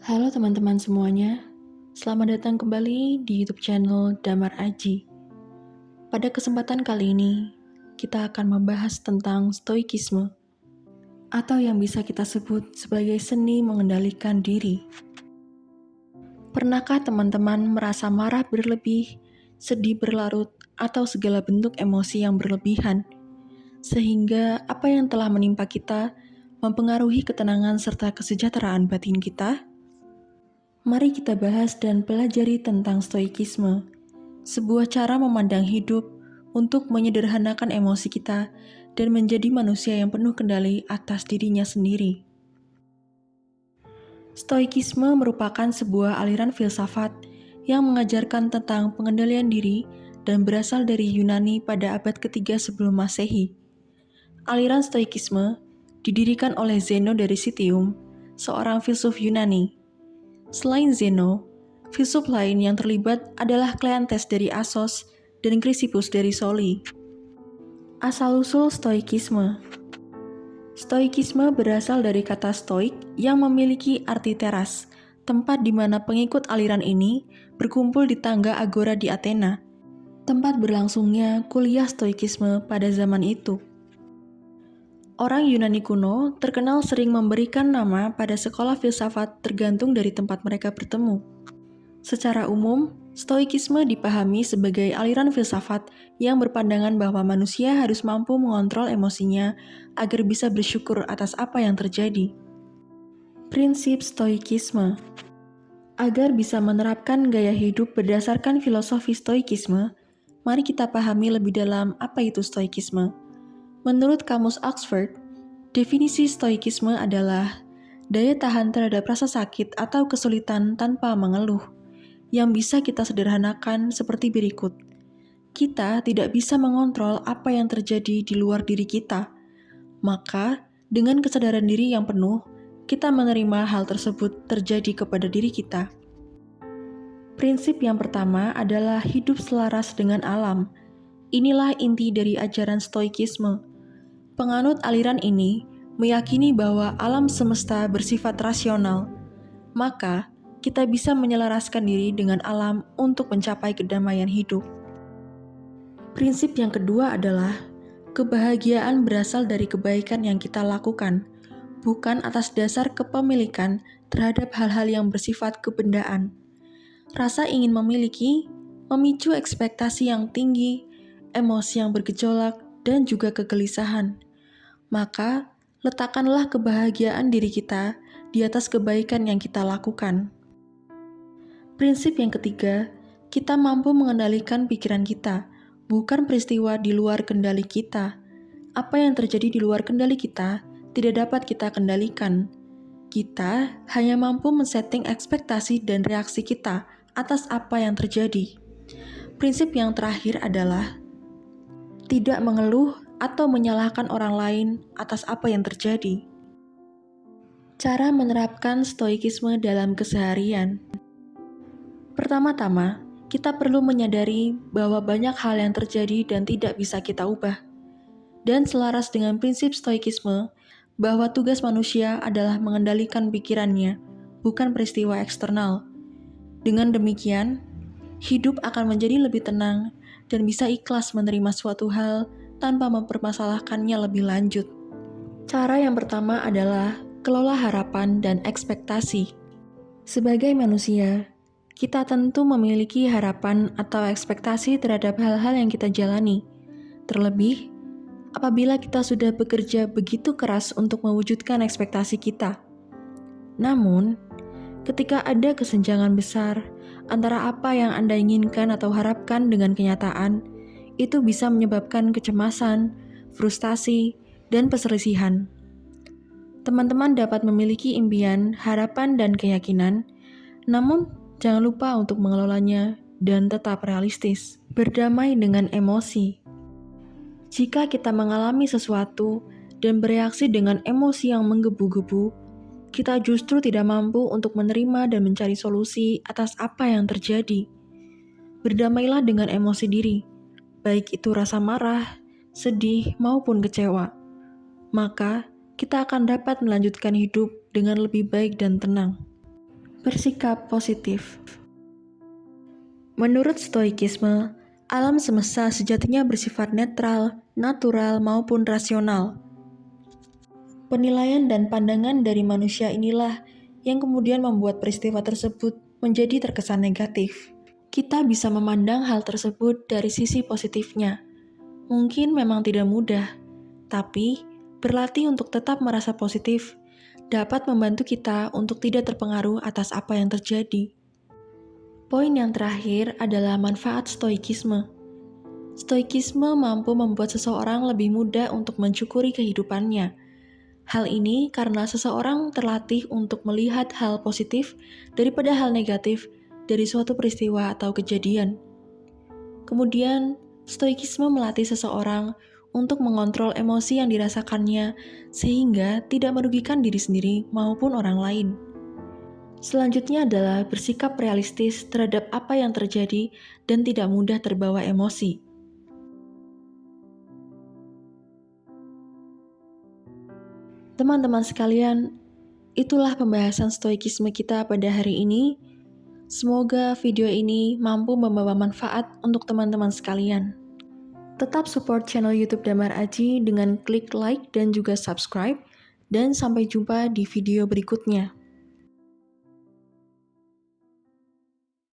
Halo teman-teman semuanya, selamat datang kembali di YouTube channel Damar Aji. Pada kesempatan kali ini, kita akan membahas tentang stoikisme, atau yang bisa kita sebut sebagai seni mengendalikan diri. Pernahkah teman-teman merasa marah berlebih, sedih berlarut, atau segala bentuk emosi yang berlebihan, sehingga apa yang telah menimpa kita mempengaruhi ketenangan serta kesejahteraan batin kita? Mari kita bahas dan pelajari tentang stoikisme, sebuah cara memandang hidup untuk menyederhanakan emosi kita dan menjadi manusia yang penuh kendali atas dirinya sendiri. Stoikisme merupakan sebuah aliran filsafat yang mengajarkan tentang pengendalian diri dan berasal dari Yunani pada abad ketiga sebelum Masehi. Aliran stoikisme didirikan oleh Zeno dari Citium, seorang filsuf Yunani. Selain Zeno, filsuf lain yang terlibat adalah Kleantes dari Assos dan Chrysippus dari Soli. Asal-usul stoikisme. Stoikisme berasal dari kata stoik yang memiliki arti teras, tempat di mana pengikut aliran ini berkumpul di tangga agora di Athena, tempat berlangsungnya kuliah stoikisme pada zaman itu. Orang Yunani kuno terkenal sering memberikan nama pada sekolah filsafat tergantung dari tempat mereka bertemu. Secara umum, stoikisme dipahami sebagai aliran filsafat yang berpandangan bahwa manusia harus mampu mengontrol emosinya agar bisa bersyukur atas apa yang terjadi. Prinsip stoikisme. Agar bisa menerapkan gaya hidup berdasarkan filosofi stoikisme, mari kita pahami lebih dalam apa itu stoikisme. Menurut Kamus Oxford, definisi stoikisme adalah daya tahan terhadap rasa sakit atau kesulitan tanpa mengeluh, yang bisa kita sederhanakan seperti berikut. Kita tidak bisa mengontrol apa yang terjadi di luar diri kita, maka dengan kesadaran diri yang penuh, kita menerima hal tersebut terjadi kepada diri kita. Prinsip yang pertama adalah hidup selaras dengan alam. Inilah inti dari ajaran stoikisme. Penganut aliran ini meyakini bahwa alam semesta bersifat rasional, maka kita bisa menyelaraskan diri dengan alam untuk mencapai kedamaian hidup. Prinsip yang kedua adalah kebahagiaan berasal dari kebaikan yang kita lakukan, bukan atas dasar kepemilikan terhadap hal-hal yang bersifat kebendaan. Rasa ingin memiliki memicu ekspektasi yang tinggi, emosi yang bergejolak, dan juga kegelisahan. Maka, letakkanlah kebahagiaan diri kita di atas kebaikan yang kita lakukan. Prinsip yang ketiga, kita mampu mengendalikan pikiran kita, bukan peristiwa di luar kendali kita. Apa yang terjadi di luar kendali kita tidak dapat kita kendalikan. Kita hanya mampu men-setting ekspektasi dan reaksi kita atas apa yang terjadi. Prinsip yang terakhir adalah tidak mengeluh atau menyalahkan orang lain atas apa yang terjadi. Cara menerapkan stoikisme dalam keseharian. Pertama-tama, kita perlu menyadari bahwa banyak hal yang terjadi dan tidak bisa kita ubah. Dan selaras dengan prinsip stoikisme, bahwa tugas manusia adalah mengendalikan pikirannya, bukan peristiwa eksternal. Dengan demikian, hidup akan menjadi lebih tenang dan bisa ikhlas menerima suatu hal tanpa mempermasalahkannya lebih lanjut. Cara yang pertama adalah kelola harapan dan ekspektasi. Sebagai manusia, kita tentu memiliki harapan atau ekspektasi terhadap hal-hal yang kita jalani. Terlebih, apabila kita sudah bekerja begitu keras untuk mewujudkan ekspektasi kita. Namun, ketika ada kesenjangan besar antara apa yang Anda inginkan atau harapkan dengan kenyataan, itu bisa menyebabkan kecemasan, frustasi, dan perselisihan. Teman-teman dapat memiliki impian, harapan, dan keyakinan, namun jangan lupa untuk mengelolanya dan tetap realistis. Berdamai dengan emosi. Jika kita mengalami sesuatu dan bereaksi dengan emosi yang menggebu-gebu, kita justru tidak mampu untuk menerima dan mencari solusi atas apa yang terjadi. Berdamailah dengan emosi diri, baik itu rasa marah, sedih, maupun kecewa. Maka, kita akan dapat melanjutkan hidup dengan lebih baik dan tenang. Bersikap positif. Menurut Stoikisme, alam semesta sejatinya bersifat netral, natural, maupun rasional. Penilaian dan pandangan dari manusia inilah yang kemudian membuat peristiwa tersebut menjadi terkesan negatif. Kita bisa memandang hal tersebut dari sisi positifnya. Mungkin memang tidak mudah, tapi berlatih untuk tetap merasa positif dapat membantu kita untuk tidak terpengaruh atas apa yang terjadi. Poin yang terakhir adalah manfaat stoikisme. Stoikisme mampu membuat seseorang lebih mudah untuk mensyukuri kehidupannya. Hal ini karena seseorang terlatih untuk melihat hal positif daripada hal negatif dari suatu peristiwa atau kejadian. Kemudian, stoikisme melatih seseorang untuk mengontrol emosi yang dirasakannya sehingga tidak merugikan diri sendiri maupun orang lain. Selanjutnya adalah bersikap realistis terhadap apa yang terjadi dan tidak mudah terbawa emosi. Teman-teman sekalian, itulah pembahasan stoikisme kita pada hari ini. Semoga video ini mampu membawa manfaat untuk teman-teman sekalian. Tetap support channel YouTube Damar Aji dengan klik like dan juga subscribe, dan sampai jumpa di video berikutnya.